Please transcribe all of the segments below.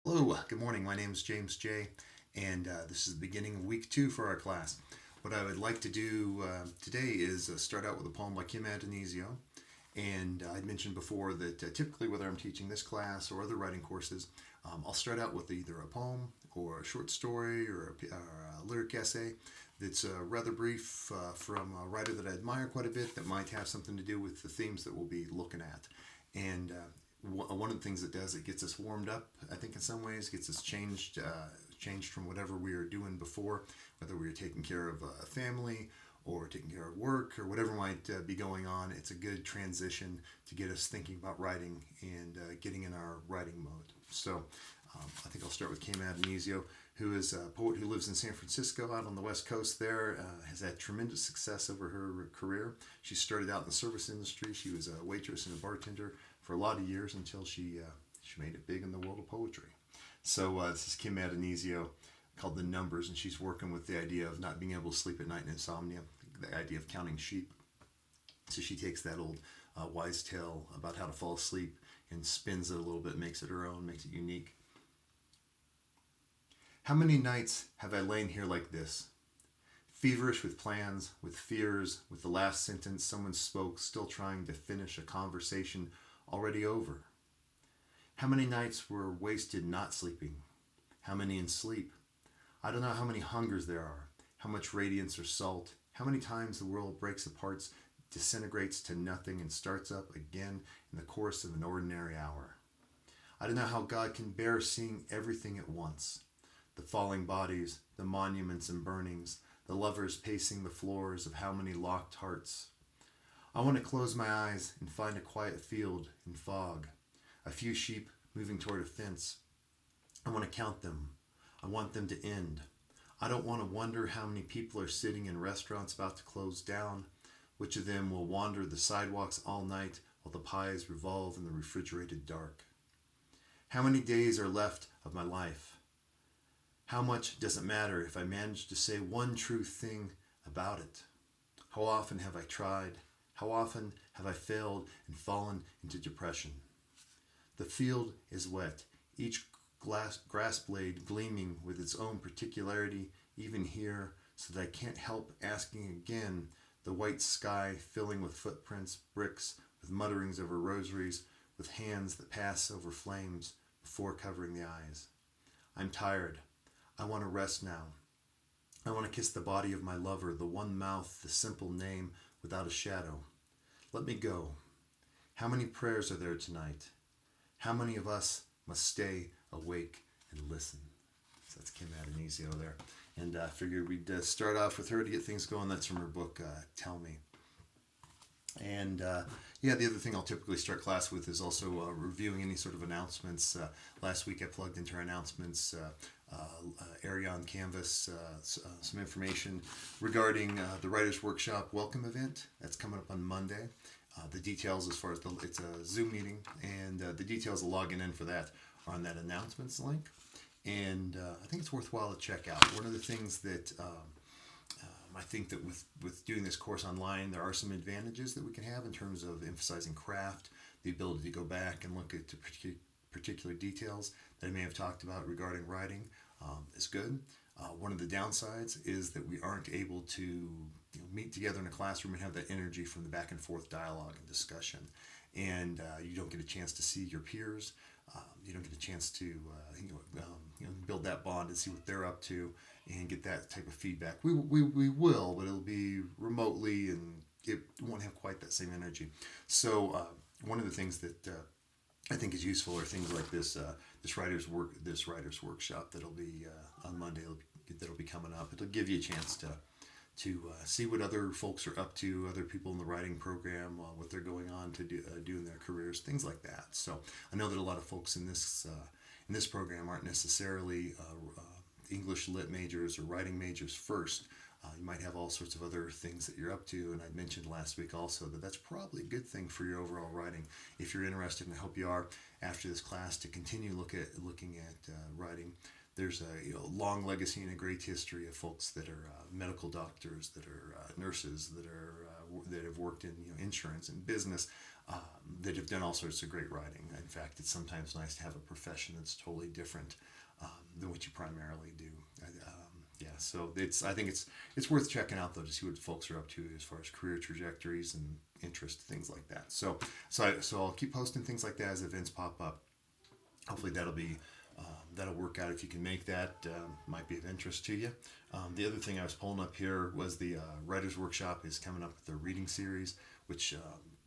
Hello, good morning. My name is James J, and this is the beginning of week 2 for our class. What I would like to do today is start out with a poem by Kim Adonisio. And I'd mentioned before that typically, whether I'm teaching this class or other writing courses, I'll start out with either a poem or a short story or a lyric essay that's rather brief from a writer that I admire quite a bit that might have something to do with the themes that we'll be looking at. And one of the things it does, it gets us warmed up, I think in some ways, gets us changed from whatever we were doing before, whether we were taking care of a family or taking care of work or whatever might be going on. It's a good transition to get us thinking about writing and getting in our writing mode. So I think I'll start with Kim Adonisio, who is a poet who lives in San Francisco out on the West Coast there, has had tremendous success over her career. She started out in the service industry. She was a waitress and a bartender for a lot of years until she made it big in the world of poetry. So this is Kim Adonisio, called The Numbers, and she's working with the idea of not being able to sleep at night and insomnia, the idea of counting sheep. So she takes that old wise tale about how to fall asleep and spins it a little bit, makes it her own, makes it unique. How many nights have I lain here like this, feverish with plans, with fears, with the last sentence someone spoke, still trying to finish a conversation already over? How many nights were wasted not sleeping? How many in sleep? I don't know how many hungers there are, how much radiance or salt, how many times the world breaks apart, disintegrates to nothing, and starts up again in the course of an ordinary hour. I don't know how God can bear seeing everything at once. The falling bodies, the monuments and burnings, the lovers pacing the floors of how many locked hearts. I want to close my eyes and find a quiet field in fog, a few sheep moving toward a fence. I want to count them. I want them to end. I don't want to wonder how many people are sitting in restaurants about to close down, which of them will wander the sidewalks all night while the pies revolve in the refrigerated dark. How many days are left of my life? How much does it matter if I manage to say one true thing about it? How often have I tried? How often have I failed and fallen into depression? The field is wet, each grass blade gleaming with its own particularity, even here, so that I can't help asking again, the white sky filling with footprints, bricks, with mutterings over rosaries, with hands that pass over flames before covering the eyes. I'm tired. I want to rest now. I want to kiss the body of my lover, the one mouth, the simple name without a shadow. Let me go. How many prayers are there tonight? How many of us must stay awake and listen? So that's Kim Adonisio there. And I figured we'd start off with her to get things going. That's from her book, Tell Me. And the other thing I'll typically start class with is also reviewing any sort of announcements. Last week I plugged into our announcements area on Canvas some information regarding the Writers Workshop Welcome event that's coming up on Monday. The details as far as it's a Zoom meeting, and the details of logging in for that are on that announcements link. And I think it's worthwhile to check out. One of the things that I think that with doing this course online, there are some advantages that we can have in terms of emphasizing craft, the ability to go back and look at particular details that I may have talked about regarding writing is good. One of the downsides is that we aren't able to meet together in a classroom and have that energy from the back and forth dialogue and discussion. And you don't get a chance to see your peers. You don't get a chance to build that bond and see what they're up to and get that type of feedback. We will, but it'll be remotely and it won't have quite that same energy. So one of the things that I think is useful are things like this writers workshop that'll be on Monday. That'll be coming up. It'll give you a chance to see what other folks are up to, other people in the writing program, what they're going on to do in their careers, things like that. So I know that a lot of folks in this program aren't necessarily English lit majors or writing majors first. You might have all sorts of other things that you're up to, and I mentioned last week also that that's probably a good thing for your overall writing. If you're interested, and I hope you are, after this class to continue looking at writing. There's a long legacy and a great history of folks that are medical doctors, that are nurses, that are that have worked in insurance and business, that have done all sorts of great writing. In fact, it's sometimes nice to have a profession that's totally different than what you primarily do. So I think it's worth checking out though to see what folks are up to as far as career trajectories and interest, things like that. So I'll keep posting things like that as events pop up. Hopefully that'll work out if you can make that. Might be of interest to you. The other thing I was pulling up here was the Writers Workshop is coming up with their reading series, which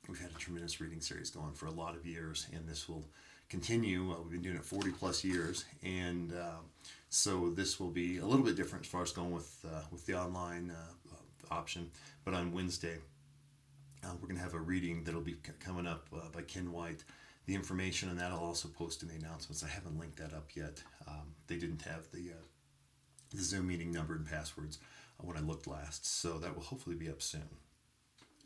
we've had a tremendous reading series going for a lot of years, and this will continue. We've been doing it 40 plus years, and so this will be a little bit different as far as going with the online option. But on Wednesday, we're going to have a reading that'll be coming up by Ken White. The information on that I'll also post in the announcements. I haven't linked that up yet. They didn't have the Zoom meeting number and passwords when I looked last, so that will hopefully be up soon.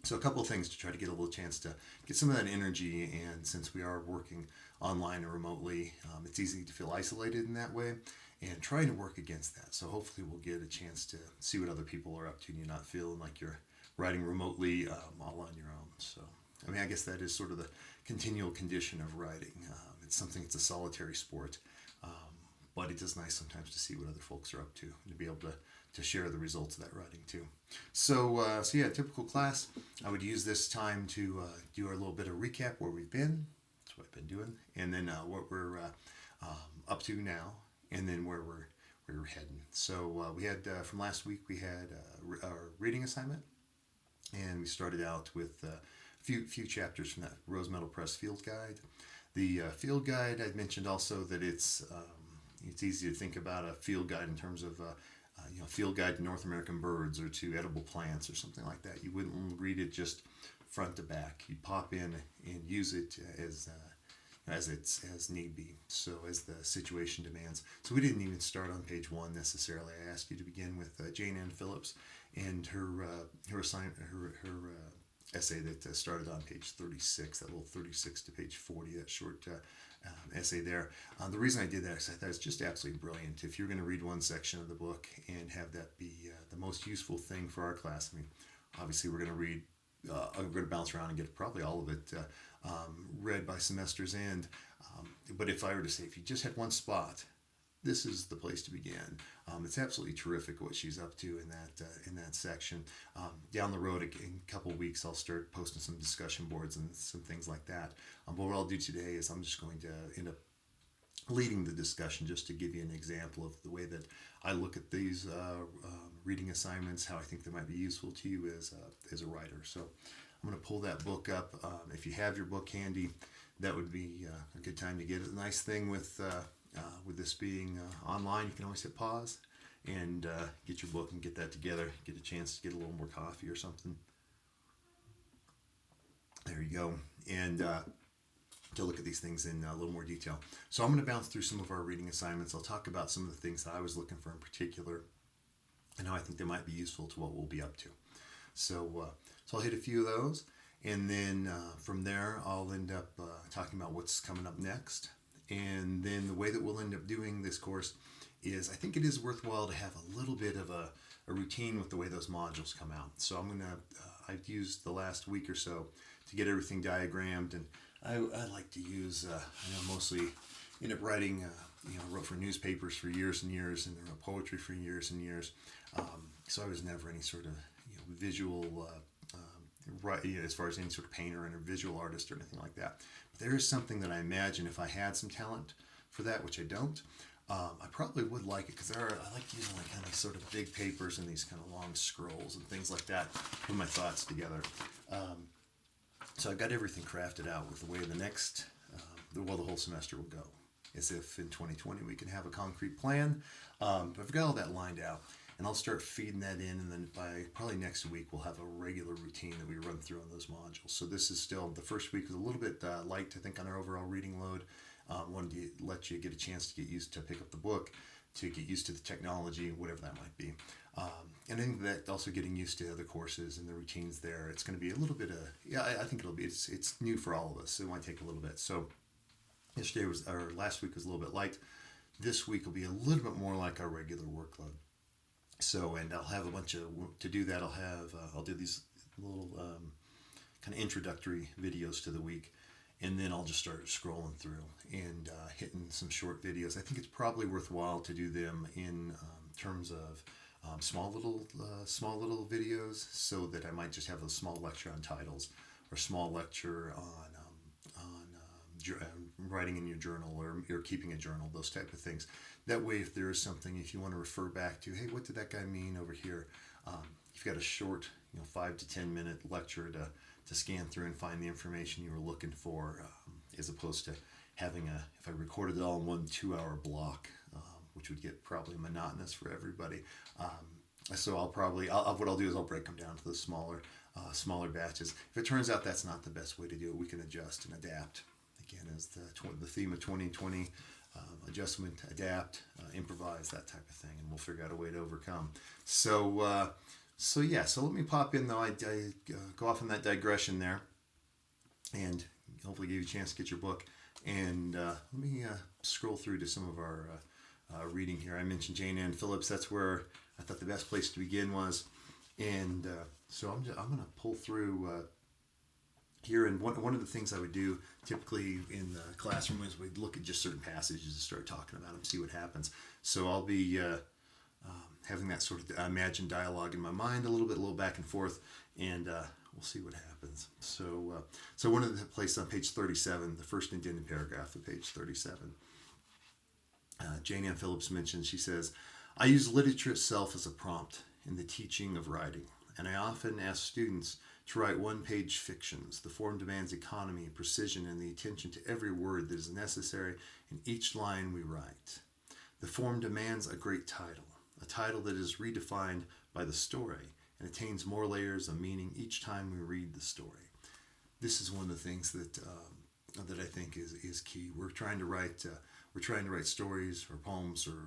So a couple of things to try to get a little chance to get some of that energy, and since we are working online or remotely, it's easy to feel isolated in that way, and trying to work against that. So hopefully we'll get a chance to see what other people are up to and you're not feeling like you're writing remotely all on your own. So, I mean, I guess that is sort of the continual condition of writing. It's a solitary sport, but it is nice sometimes to see what other folks are up to and to be able to share the results of that writing too. So yeah, typical class. I would use this time to do a little bit of recap where we've been. That's what I've been doing, and then what we're up to now, and then where we're heading. So we had from last week we had our reading assignment, and we started out with a few chapters from that Rose Metal Press field guide. The field guide, I mentioned also that it's easy to think about a field guide in terms of field guide to North American birds or to edible plants or something like that. You wouldn't read it just front to back. You'd pop in and use it as need be, so as the situation demands. So we didn't even start on page 1 necessarily. I asked you to begin with Jane Ann Phillips and her assignment, her essay that started on page 36, that little 36 to page 40, that short essay there. The reason I did that is I thought it's just absolutely brilliant. If you're going to read one section of the book and have that be the most useful thing for our class, I mean, obviously we're going to read, I'm going to bounce around and get probably all of it read by semester's end. But if I were to say, if you just had one spot, this is the place to begin. It's absolutely terrific what she's up to in that section. Down the road, in a couple of weeks, I'll start posting some discussion boards and some things like that. But what I'll do today is I'm just going to end up leading the discussion just to give you an example of the way that I look at these reading assignments, how I think they might be useful to you as a writer. So I'm going to pull that book up. If you have your book handy, that would be a good time to get it. The nice thing with this being online, you can always hit pause and get your book and get that together. Get a chance to get a little more coffee or something. There you go. And to look at these things in a little more detail. So I'm going to bounce through some of our reading assignments. I'll talk about some of the things that I was looking for in particular and how I think they might be useful to what we'll be up to. So I'll hit a few of those, and then from there I'll end up talking about what's coming up next. And then the way that we'll end up doing this course is I think it is worthwhile to have a little bit of a routine with the way those modules come out. So I've used the last week or so to get everything diagrammed, and I like to use, mostly end up writing, wrote for newspapers for years and years, and wrote poetry for years and years. So I was never any sort of visual, as far as any sort of painter and a visual artist or anything like that. But there is something that I imagine if I had some talent for that, which I don't, I probably would like it, because I like using like kind of sort of big papers and these kind of long scrolls and things like that, put my thoughts together. So I've got everything crafted out with the way the whole semester will go, as if in 2020 we can have a concrete plan. But I've got all that lined out, and I'll start feeding that in, and then by probably next week we'll have a regular routine that we run through on those modules. So this is still, the first week was a little bit light, I think, on our overall reading load. Wanted to let you get a chance to get used to pick up the book, to get used to the technology, whatever that might be. And I think that also getting used to other courses and the routines there, it's going to be a little bit I think it's new for all of us, so it might take a little bit. So last week was a little bit light. This week will be a little bit more like our regular workload. So, and I'll have a bunch of, to do that, I'll do kind of introductory videos to the week. And then I'll just start scrolling through and hitting some short videos. I think it's probably worthwhile to do them in terms of small little videos, so that I might just have a small lecture on titles, or small lecture on writing in your journal, or keeping a journal, those type of things. That way, if there is something, if you want to refer back to, hey, what did that guy mean over here? You've got a short, 5 to 10 minute lecture to scan through and find the information you were looking for, as opposed to having if I recorded it all in one 2-hour block, which would get probably monotonous for everybody. So what I'll do is I'll break them down to the smaller batches. If it turns out that's not the best way to do it, we can adjust and adapt. Again, as the theme of 2020, adjustment, adapt, improvise, that type of thing, and we'll figure out a way to overcome. So let me pop in, though. I go off on that digression there, and hopefully give you a chance to get your book. And let me scroll through to some of our reading here. I mentioned Jane Ann Phillips. That's where I thought the best place to begin was. And so I'm going to pull through here. And one of the things I would do typically in the classroom is we'd look at just certain passages and start talking about them, see what happens. So I'll be having that sort of imagined dialogue in my mind, a little back and forth, and we'll see what happens. So one of the places on page 37, the first indented paragraph of page 37, Jane Ann Phillips mentions, she says, "I use literature itself as a prompt in the teaching of writing, and I often ask students to write one-page fictions. The form demands economy, precision, and the attention to every word that is necessary in each line we write. The form demands a great title, a title that is redefined by the story and attains more layers of meaning each time we read the story." This is one of the things that I think is key. We're trying to write stories or poems or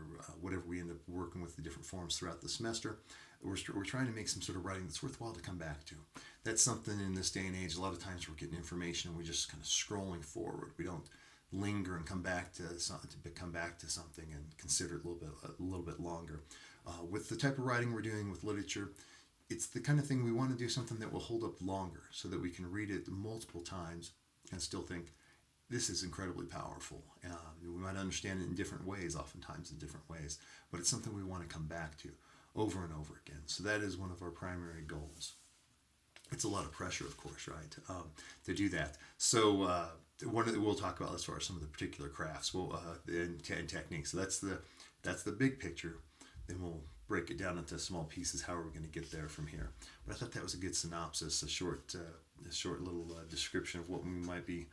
whatever we end up working with, the different forms throughout the semester. We're trying to make some sort of writing that's worthwhile to come back to. That's something in this day and age. A lot of times we're getting information and we're just kind of scrolling forward. We don't linger and come back to something and consider it a little bit longer. With the type of writing we're doing with literature, it's the kind of thing we want to do something that will hold up longer, so that we can read it multiple times and still think, this is incredibly powerful. We might understand it in different ways, oftentimes in different ways, but it's something we want to come back to over and over again. So that is one of our primary goals. It's a lot of pressure, of course, right, to do that. So we'll talk about as far as some of the particular crafts and techniques. So that's the big picture. Then we'll break it down into small pieces. How are we going to get there from here? But I thought that was a good synopsis, a short little description of what we might be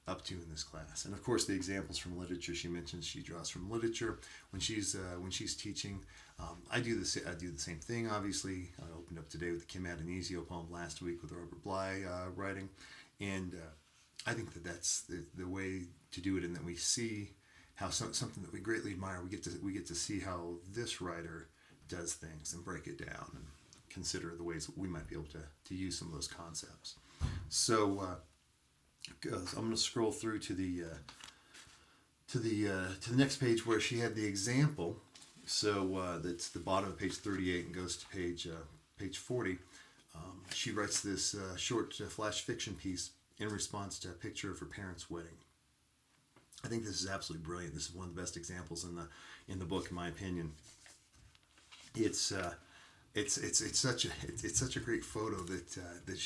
up to in this class. And of course, the examples from literature she mentions, she draws from literature when she's teaching. I do the same thing. Obviously, I opened up today with the Kim Adonisio poem, last week with Robert Bly writing, and I think that's the way to do it, and that we see how something that we greatly admire. We get to see how this writer does things and break it down and consider the ways that we might be able to use some of those concepts. So I'm going to scroll through to the next page where she had the example. So that's the bottom of page 38 and goes to page 40. She writes this short flash fiction piece in response to a picture of her parents' wedding. I think this is absolutely brilliant. This is one of the best examples in the book, in my opinion. It's such a great photo that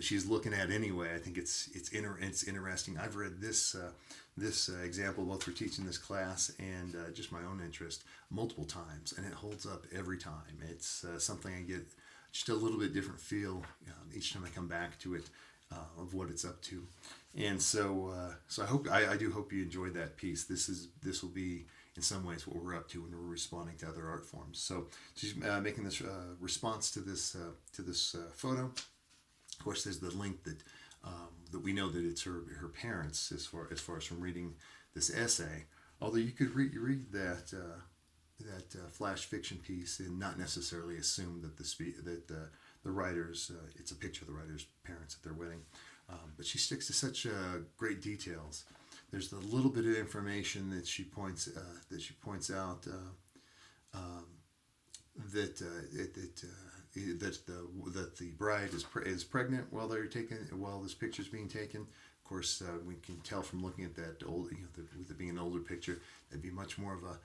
she's looking at anyway. I think it's interesting. I've read this example both for teaching this class and just my own interest multiple times, and it holds up every time. It's something I get just a little bit different feel each time I come back to it of what it's up to. And so I do hope you enjoyed that piece. This will be in some ways what we're up to when we're responding to other art forms. So she's making this response to this photo. Of course, there's the link that we know that it's her parents as far as from reading this essay. Although you could read that flash fiction piece and not necessarily assume that the writer's it's a picture of the writer's parents at their wedding. But she sticks to such great details. There's the little bit of information that she points out that the bride is pregnant while this picture is being taken. Of course, we can tell from looking at that old, with it being an older picture, that'd be much more of a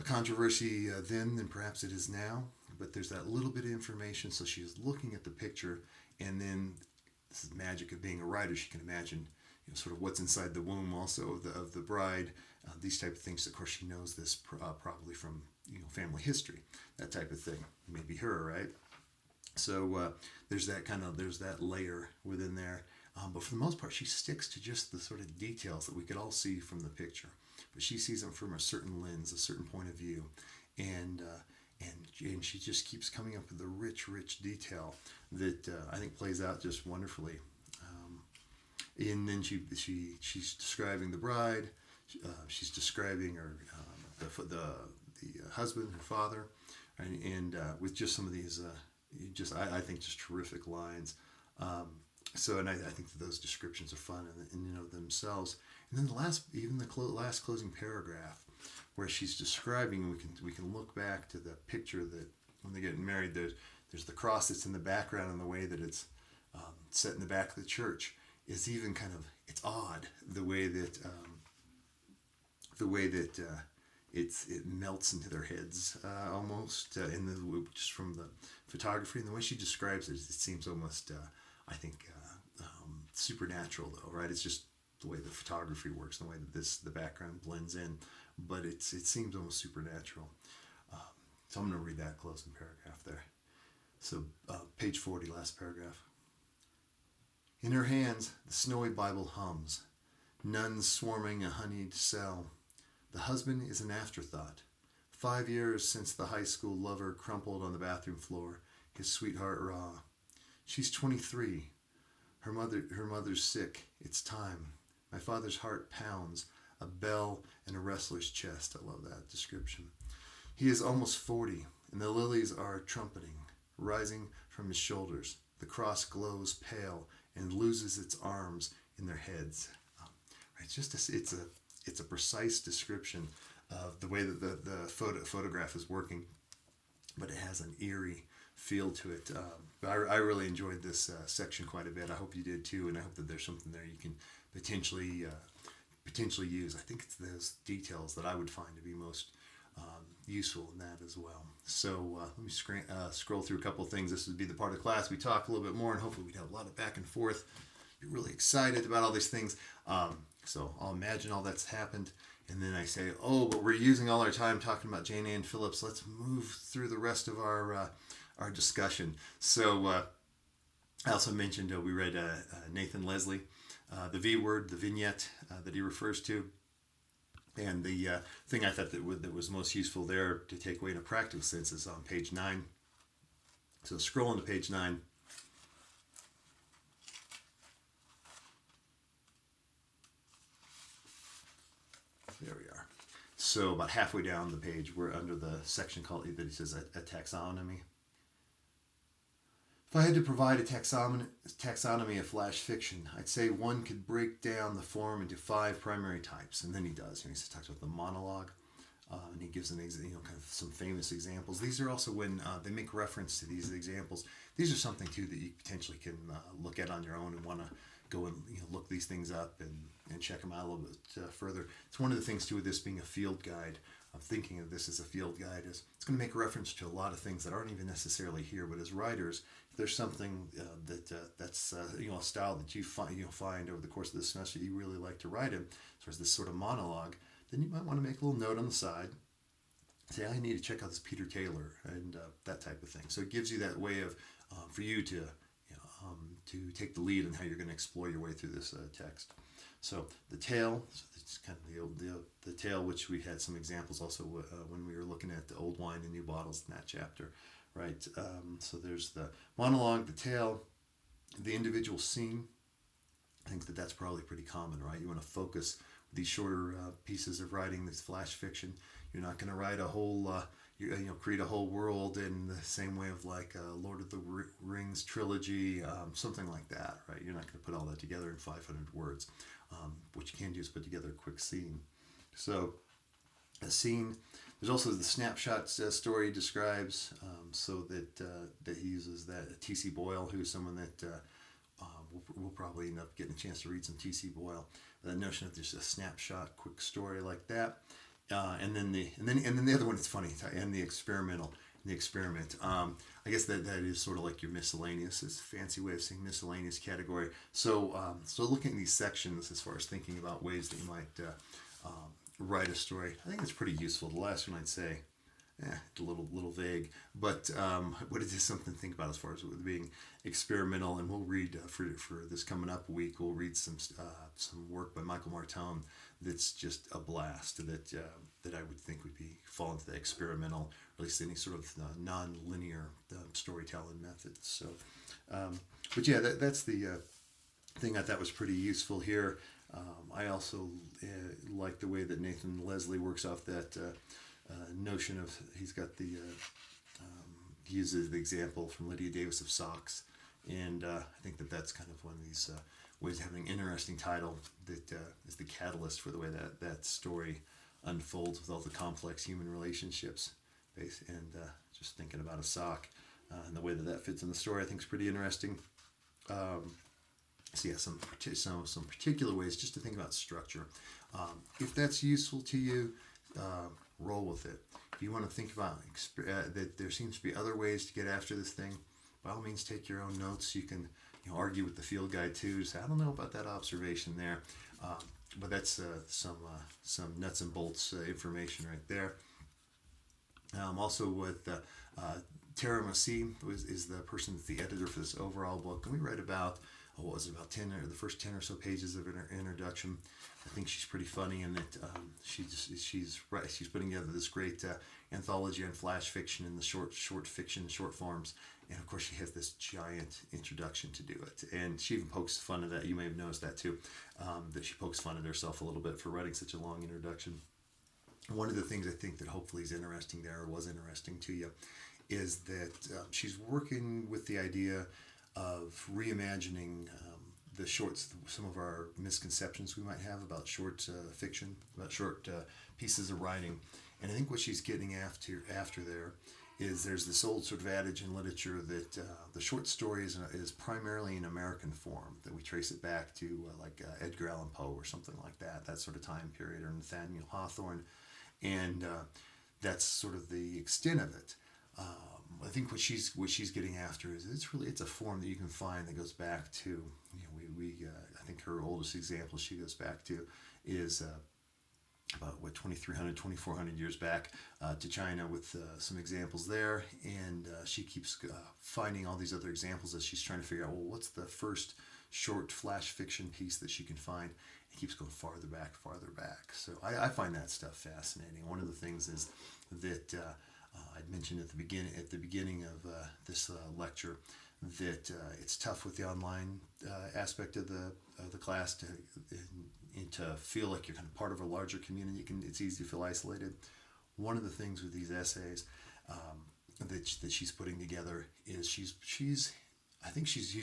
controversy then than perhaps it is now. But there's that little bit of information. So she is looking at the picture, and then this is the magic of being a writer. She can imagine, sort of what's inside the womb also of the bride. These type of things. Of course, she knows this probably from family history, that type of thing. Maybe her, right? So there's that layer within there. But for the most part, she sticks to just the sort of details that we could all see from the picture. But she sees them from a certain lens, a certain point of view, and she just keeps coming up with a rich detail that I think plays out just wonderfully. And then she's describing the bride. She's describing her the husband, her father, and with just some of these I think just terrific lines. So I think that those descriptions are fun in themselves. And then the last closing paragraph, where she's describing, we can look back to the picture that when they're getting married, there's the cross that's in the background, and the way that it's set in the back of the church is even it's odd the way that it melts into their heads almost just from the photography, and the way she describes it seems almost I think supernatural, though, right? It's just the way the photography works, the way that the background blends in, but it seems almost supernatural. So I'm going to read that closing paragraph there. So page 40, last paragraph. In her hands, the snowy Bible hums, nuns swarming a honeyed cell. The husband is an afterthought. 5 years since the high school lover crumpled on the bathroom floor, his sweetheart raw. She's 23. Her mother's sick. It's time. My father's heart pounds, a bell in a wrestler's chest. I love that description. He is almost 40, and the lilies are trumpeting, rising from his shoulders. The cross glows pale and loses its arms in their heads. It's a precise description of the way that the photograph is working, but it has an eerie feel to it. But I really enjoyed this section quite a bit. I hope you did too, and I hope that there's something there you can potentially use. I think it's those details that I would find to be most useful in that as well. So let me scroll through a couple of things. This would be the part of the class we talk a little bit more, and hopefully we'd have a lot of back and forth. You're really excited about all these things. So I'll imagine all that's happened, and then I say, but we're using all our time talking about Jane Ann Phillips. Let's move through the rest of our discussion. So I also mentioned we read Nathan Leslie, the V word, the vignette that he refers to. And the thing I thought that was most useful there to take away in a practical sense is on page 9. So scroll to page 9. There we are. So about halfway down the page, we're under the section called that he says a taxonomy. If I had to provide a taxonomy of flash fiction, I'd say one could break down the form into 5 primary types, and then he does. He talks about the monologue, and he gives kind of some famous examples. These are also when they make reference to these examples. These are something too that you potentially can look at on your own and want to go and look these things up and check them out a little bit further. It's one of the things too with this being a field guide. I'm thinking of this as a field guide, is it's going to make reference to a lot of things that aren't even necessarily here. But as writers, if there's something that's a style that you find over the course of the semester that you really like to write in, as far as this sort of monologue, then you might want to make a little note on the side. Say, I need to check out this Peter Taylor and that type of thing. So it gives you that way of for you to take the lead in how you're going to explore your way through this text. So the tale, so it's kind of the tale, which we had some examples also when we were looking at the old wine and new bottles in that chapter, right? So there's the monologue, the tale, the individual scene. I think that's probably pretty common, right? You want to focus these shorter pieces of writing, this flash fiction. You're not going to write a whole, create a whole world in the same way of like Lord of the Rings trilogy, something like that, right? You're not going to put all that together in 500 words. What you can do is put together a quick scene. So a scene, There's also the snapshot story describes, so that he uses that T.C. Boyle, who's someone that we'll probably end up getting a chance to read some T.C. Boyle. The notion of just a snapshot, quick story like that, and then the other one is funny, and the experimental. The experiment. I guess that is sort of like your miscellaneous. It's a fancy way of saying miscellaneous category. So looking at these sections as far as thinking about ways that you might write a story, I think it's pretty useful. The last one I'd say, it's a little vague, but it is something to think about as far as being experimental. And we'll read for this coming up week. We'll read some work by Michael Martone that's just a blast. That I would think would fall into the experimental, or at least any sort of non-linear storytelling methods. So, but yeah, that's the thing I thought was pretty useful here. I also like the way that Nathan Leslie works off that notion of, he's got the he uses the example from Lydia Davis of socks, and I think that's kind of one of these ways of having an interesting title that is the catalyst for the way that story unfolds with all the complex human relationships, and just thinking about a sock and the way that fits in the story, I think is pretty interesting. So yeah, some particular ways just to think about structure. If that's useful to you, roll with it. If you want to think about that there seems to be other ways to get after this thing, by all means take your own notes. You can argue with the field guide too. Say, I don't know about that observation there. But that's some nuts and bolts information right there. Also with Tara Massi is the person that's the editor for this overall book, and we read about the first 10 or so pages of her introduction. I think she's pretty funny in that she's putting together this great anthology on flash fiction and the short fiction, short forms. And of course, she has this giant introduction to do it. And she even pokes fun at that. You may have noticed that too, that she pokes fun at herself a little bit for writing such a long introduction. One of the things I think that hopefully is interesting there, or was interesting to you, is that she's working with the idea of reimagining the shorts, some of our misconceptions we might have about short fiction, about short pieces of writing. And I think what she's getting after there is there's this old sort of adage in literature that the short story is primarily in American form, that we trace it back to Edgar Allan Poe or something like that sort of time period, or Nathaniel Hawthorne, and that's sort of the extent of it. I think what she's getting after is it's a form that you can find that goes back to, I think her oldest example she goes back to is about 2,300, 2,400 years back to China, with some examples there, and she keeps finding all these other examples as she's trying to figure out, well, what's the first short flash fiction piece that she can find. It keeps going farther back. So I find that stuff fascinating. One of the things is that I'd mentioned at the beginning of this lecture that it's tough with the online aspect of the class to feel like you're kind of part of a larger community. It's easy to feel isolated. One of the things with these essays that she's putting together is she's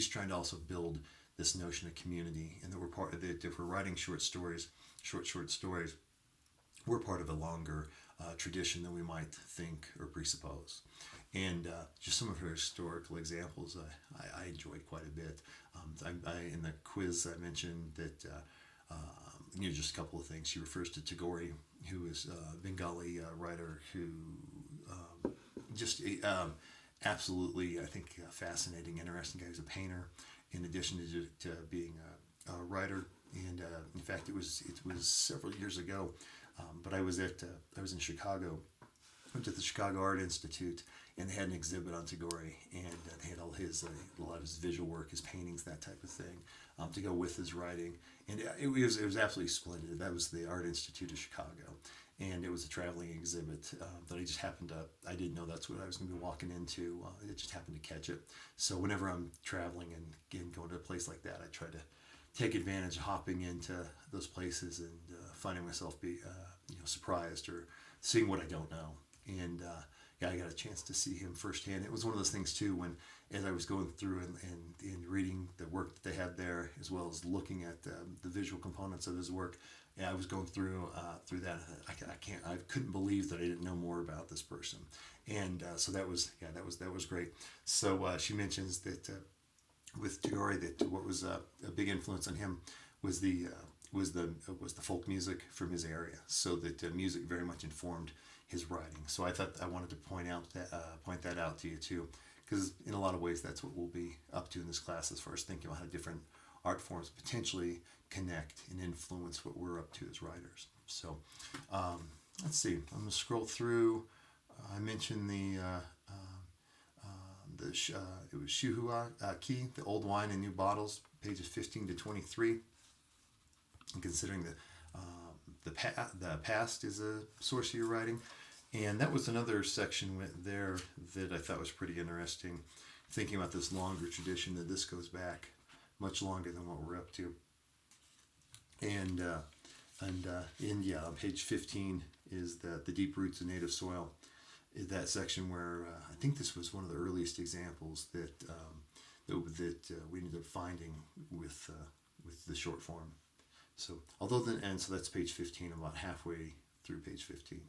trying to also build this notion of community, and that we're part of it. If we're writing short stories, we're part of a longer tradition than we might think or presuppose. And just some of her historical examples I enjoyed quite a bit. In the quiz I mentioned that just a couple of things. She refers to Tagore, who is a Bengali writer who absolutely, I think, fascinating, interesting guy. He's a painter in addition to being a writer. And in fact, it was several years ago, but I was in Chicago. Went to the Chicago Art Institute, and they had an exhibit on Tagore, and they had all a lot of his visual work, his paintings, that type of thing, to go with his writing, and it was absolutely splendid. That was the Art Institute of Chicago, and it was a traveling exhibit that I didn't know that's what I was going to be walking into. It just happened to catch it. So whenever I'm traveling and going to a place like that, I try to take advantage of hopping into those places and finding myself be surprised or seeing what I don't know. And I got a chance to see him firsthand. It was one of those things too, when as I was going through and reading the work that they had there, as well as looking at the visual components of his work, yeah, I was going through that. I couldn't believe that I didn't know more about this person, and so that was great. So she mentions that with Tagore, that what was a big influence on him was the folk music from his area. So that music very much informed his writing. So I thought I wanted to point that out to you too, because in a lot of ways that's what we'll be up to in this class as far as thinking about how different art forms potentially connect and influence what we're up to as writers. So let's see. I'm going to scroll through. I mentioned it was Shuhua Ki, the old wine in new bottles, pages 15 to 23. And considering the past is a source of your writing, and that was another section there that I thought was pretty interesting. Thinking about this longer tradition, that this goes back much longer than what we're up to. And on page 15 is the deep roots of native soil. That section where I think this was one of the earliest examples that we ended up finding with the short form. So so that's page 15, about halfway through page 15.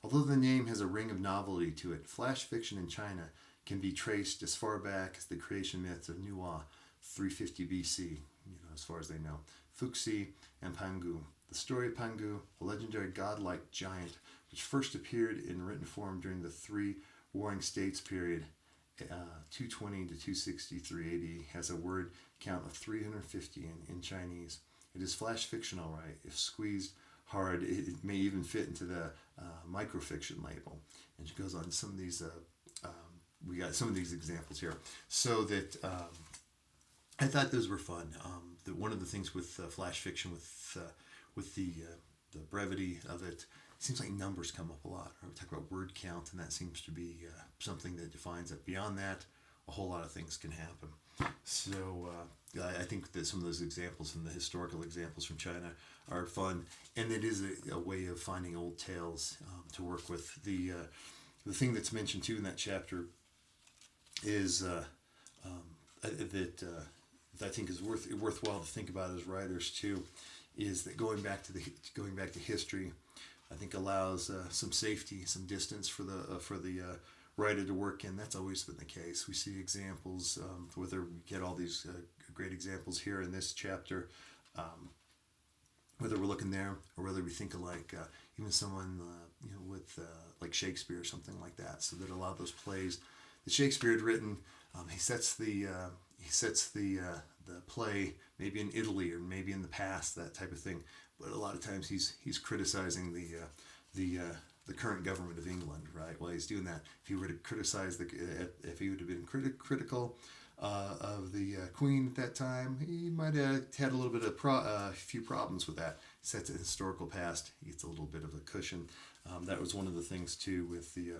Although the name has a ring of novelty to it, flash fiction in China can be traced as far back as the creation myths of Nuwa, 350 BC, as far as they know, Fuxi, and Pangu. The story of Pangu, a legendary godlike giant, which first appeared in written form during the Three Warring States period, 220 to 263 AD, has a word count of 350 in Chinese. It is flash fiction, all right. If squeezed hard, it may even fit into the microfiction label. And she goes on some of these. We got some of these examples here, so that I thought those were fun. One of the things with flash fiction, with the brevity of it, seems like numbers come up a lot. Right? We talk about word count, and that seems to be something that defines it. Beyond that, a whole lot of things can happen. So I think that some of those examples from the historical examples from China are fun, and it is a way of finding old tales to work with. The thing that's mentioned too in that chapter is that I think is worthwhile to think about as writers too, is that going back to history, I think allows some safety, some distance for the writer to work in. That's always been the case. We see examples, whether we get all these great examples here in this chapter, whether we're looking there or whether we think of like even someone with like Shakespeare or something like that. So that a lot of those plays that Shakespeare had written, he sets the play maybe in Italy or maybe in the past, that type of thing. But a lot of times he's criticizing the current government of England, right? While he's doing that, if he were to criticize if he would have been critical of the Queen at that time, he might have had a little bit of a few problems with that. He sets a historical past, he gets a little bit of a cushion. That was one of the things too with the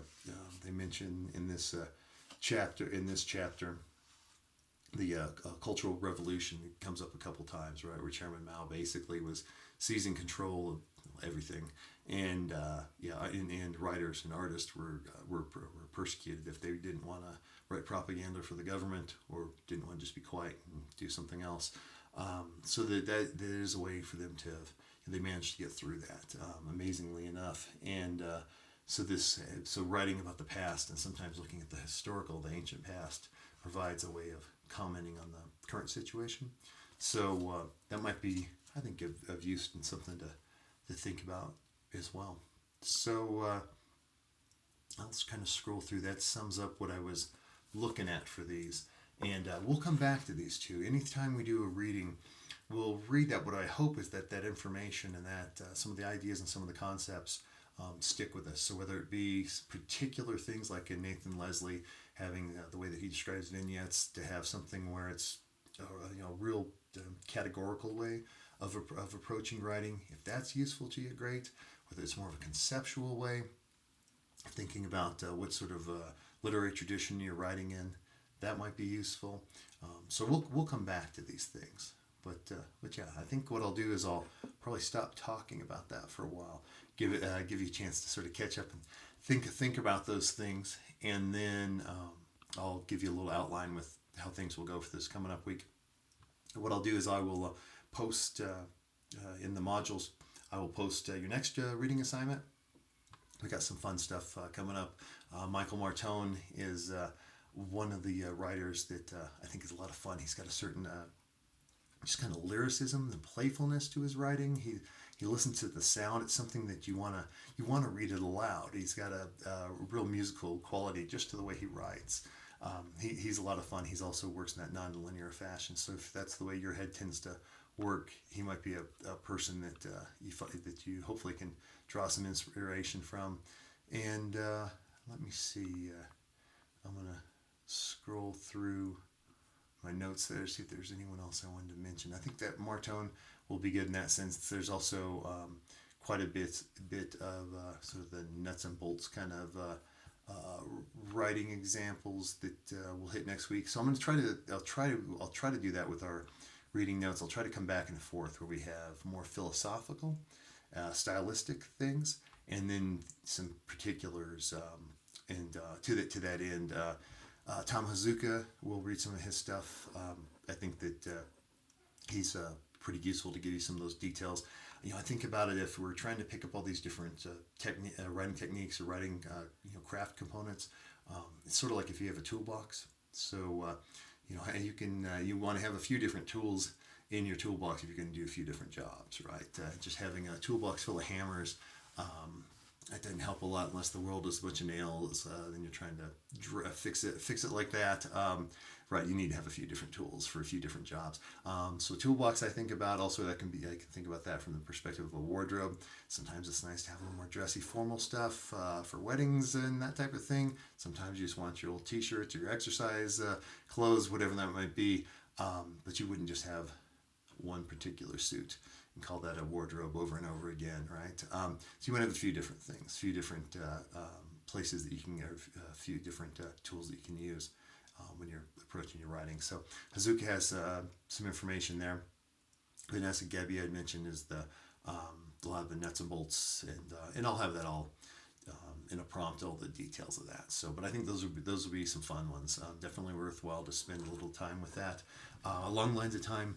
they mention in this chapter. The Cultural Revolution comes up a couple times, right? Where Chairman Mao basically was seizing control of everything, and writers and artists were persecuted if they didn't want to write propaganda for the government or didn't want to just be quiet and do something else. So that is a way for them to have. They managed to get through that amazingly enough, and so writing about the past and sometimes looking at the ancient past provides a way of commenting on the current situation. So that might be, I think, of use and something to think about as well. So I'll just kind of scroll through. That sums up what I was looking at for these. And we'll come back to these two. Anytime we do a reading, we'll read that. What I hope is that information and that some of the ideas and some of the concepts stick with us. So whether it be particular things like in Nathan Leslie, having the way that he describes vignettes, to have something where it's a real categorical way of approaching writing. If that's useful to you, great. Whether it's more of a conceptual way, thinking about what sort of literary tradition you're writing in, that might be useful. So we'll come back to these things. But yeah, I think what I'll do is I'll probably stop talking about that for a while, give you a chance to sort of catch up and think about those things, and then I'll give you a little outline with how things will go for this coming up week. What I'll do is I will post in the modules, I will post your next reading assignment. We got some fun stuff coming up. Michael Martone is one of the writers that I think is a lot of fun. He's got a certain just kind of lyricism and playfulness to his writing. He listens to the sound. It's something that you wanna read it aloud. He's got a real musical quality just to the way he writes. He's a lot of fun. He's also works in that non-linear fashion. So if that's the way your head tends to work, he might be a person that you hopefully can draw some inspiration from. And let me see. I'm gonna scroll through my notes there, see if there's anyone else I wanted to mention. I think that Martone will be good in that sense. There's also quite a bit of sort of the nuts and bolts kind of writing examples that we'll hit next week. So I'm going to I'll try to do that with our reading notes. I'll try to come back and forth where we have more philosophical, stylistic things, and then some particulars. And to that end, Tom Hazuka will read some of his stuff. I think that he's pretty useful to give you some of those details. I think about it, if we're trying to pick up all these different writing techniques or writing craft components, it's sort of like if you have a toolbox. So you want to have a few different tools in your toolbox if you're going to do a few different jobs, right? Just having a toolbox full of hammers, that doesn't help a lot unless the world is a bunch of nails. Then you're trying to fix it like that. Right, you need to have a few different tools for a few different jobs. So toolbox I think about also, I can think about that from the perspective of a wardrobe. Sometimes it's nice to have a little more dressy formal stuff for weddings and that type of thing. Sometimes you just want your old t-shirts or your exercise clothes, whatever that might be. But you wouldn't just have one particular suit and call that a wardrobe over and over again, right? So you want to have a few different things, a few different places that you can get, a few different tools that you can use when you're approaching your writing. So Hazuka has some information there. Vanessa Gebbia had mentioned is a lot of the nuts and bolts, and I'll have that all in a prompt, all the details of that. So, but I think those will be some fun ones. Definitely worthwhile to spend a little time with that. Along the lines of time,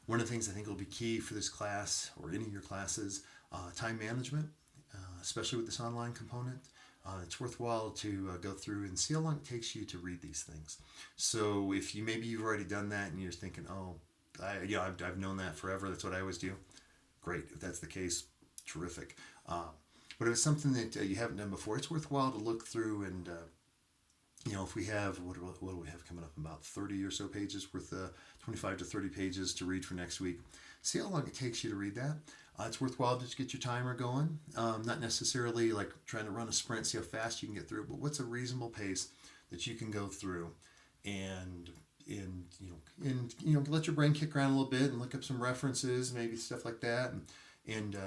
one of the things I think will be key for this class or any of your classes, time management, especially with this online component. It's worthwhile to go through and see how long it takes you to read these things. So if maybe you've already done that and you're thinking, I've known that forever, that's what I always do. Great, if that's the case, terrific. But if it's something that you haven't done before, it's worthwhile to look through and if we have, what do we have coming up, about 30 or so pages worth, 25 to 30 pages to read for next week. See how long it takes you to read that. It's worthwhile to just get your timer going. Not necessarily like trying to run a sprint, see how fast you can get through, but what's a reasonable pace that you can go through and let your brain kick around a little bit and look up some references, maybe stuff like that, and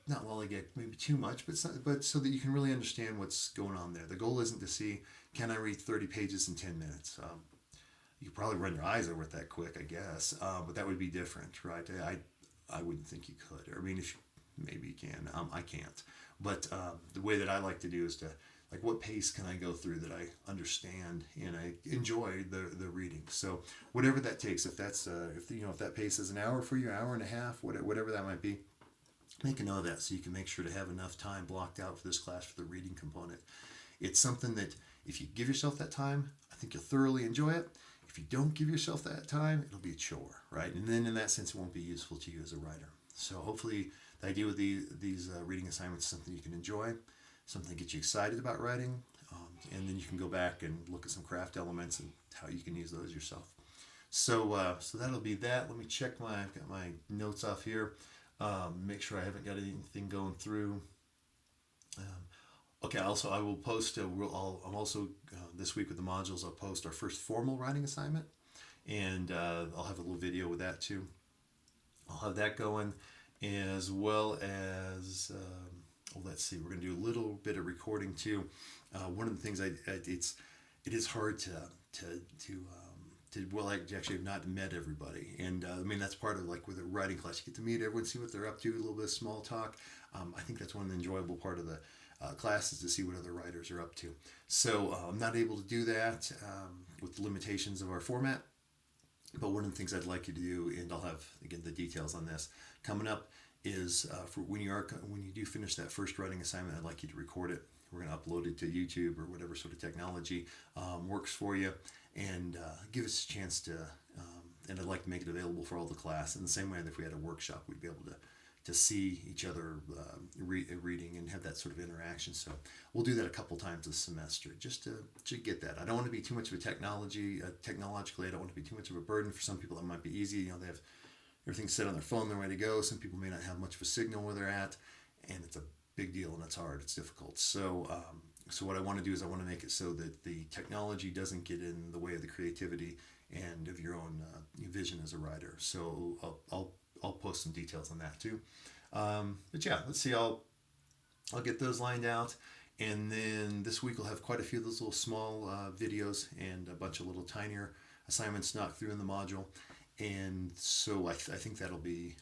not lollygag maybe too much, but so that you can really understand what's going on there. The goal isn't to see, can I read 30 pages in 10 minutes? You could probably run your eyes over it that quick, I guess, but that would be different, right? I wouldn't think you could. I mean, if maybe you can, I can't. But the way that I like to do is to, like, what pace can I go through that I understand and I enjoy the reading? So whatever that takes, if that's if that pace is an hour for you, hour and a half, whatever that might be, make a note of that so you can make sure to have enough time blocked out for this class for the reading component. It's something that if you give yourself that time, I think you'll thoroughly enjoy it. If you don't give yourself that time, it'll be a chore, right? And then in that sense, it won't be useful to you as a writer. So hopefully the idea with these reading assignments is something you can enjoy, something that gets you excited about writing, and then you can go back and look at some craft elements and how you can use those yourself. So that'll be that. Let me check I've got my notes off here. Make sure I haven't got anything going through. Okay, also I will post, I'm also, this week with the modules, I'll post our first formal writing assignment, and I'll have a little video with that too. I'll have that going, as well as, let's see, we're going to do a little bit of recording too. One of the things it is hard to I actually have not met everybody, and I mean that's part of, like, with a writing class, you get to meet everyone, see what they're up to, a little bit of small talk. I think that's one of the enjoyable part of the class is to see what other writers are up to. So I'm not able to do that with the limitations of our format, but one of the things I'd like you to do, and I'll have again the details on this coming up, is for when you do finish that first writing assignment, I'd like you to record it. We're going to upload it to YouTube or whatever sort of technology works for you, and give us a chance to. And I'd like to make it available for all the class in the same way that if we had a workshop, we'd be able to see each other reading and have that sort of interaction. So we'll do that a couple times this semester just to get that. I don't want to be too much of a technologically, I don't want to be too much of a burden. For some people that might be easy. They have everything set on their phone, they're ready to go. Some people may not have much of a signal where they're at, and it's a big deal, and it's hard, it's difficult. So what I want to do is I want to make it so that the technology doesn't get in the way of the creativity and of your own vision as a writer. So I'll post some details on that too. But yeah, let's see. I'll get those lined out, and then this week we'll have quite a few of those little small videos and a bunch of little tinier assignments knocked through in the module. And so I think that'll be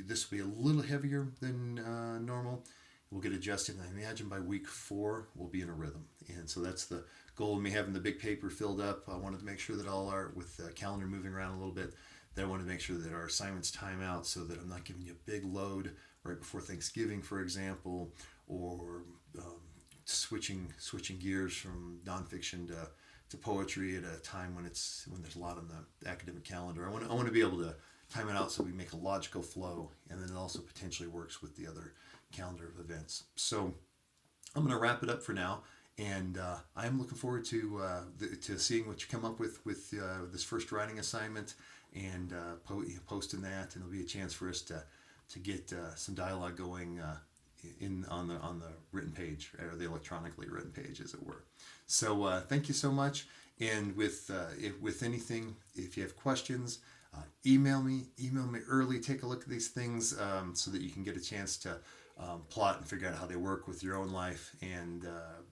this will be a little heavier than normal. We'll get adjusted, and I imagine by week 4 we'll be in a rhythm. And so that's the goal of me having the big paper filled up. I wanted to make sure that all our, with the calendar moving around a little bit, that I want to make sure that our assignments time out so that I'm not giving you a big load right before Thanksgiving, for example, or switching gears from nonfiction to poetry at a time when there's a lot on the academic calendar. I want to be able to time it out so we make a logical flow, and then it also potentially works with the other calendar of events. So I'm going to wrap it up for now, and I'm looking forward to seeing what you come up with this first writing assignment, and posting that, and it'll be a chance for us to get some dialogue going on the written page, or the electronically written page, as it were. So thank you so much. And with anything, if you have questions, email me early. Take a look at these things so that you can get a chance to plot and figure out how they work with your own life and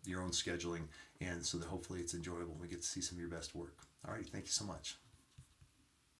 your own scheduling, and so that hopefully it's enjoyable and we get to see some of your best work. All right, thank you so much.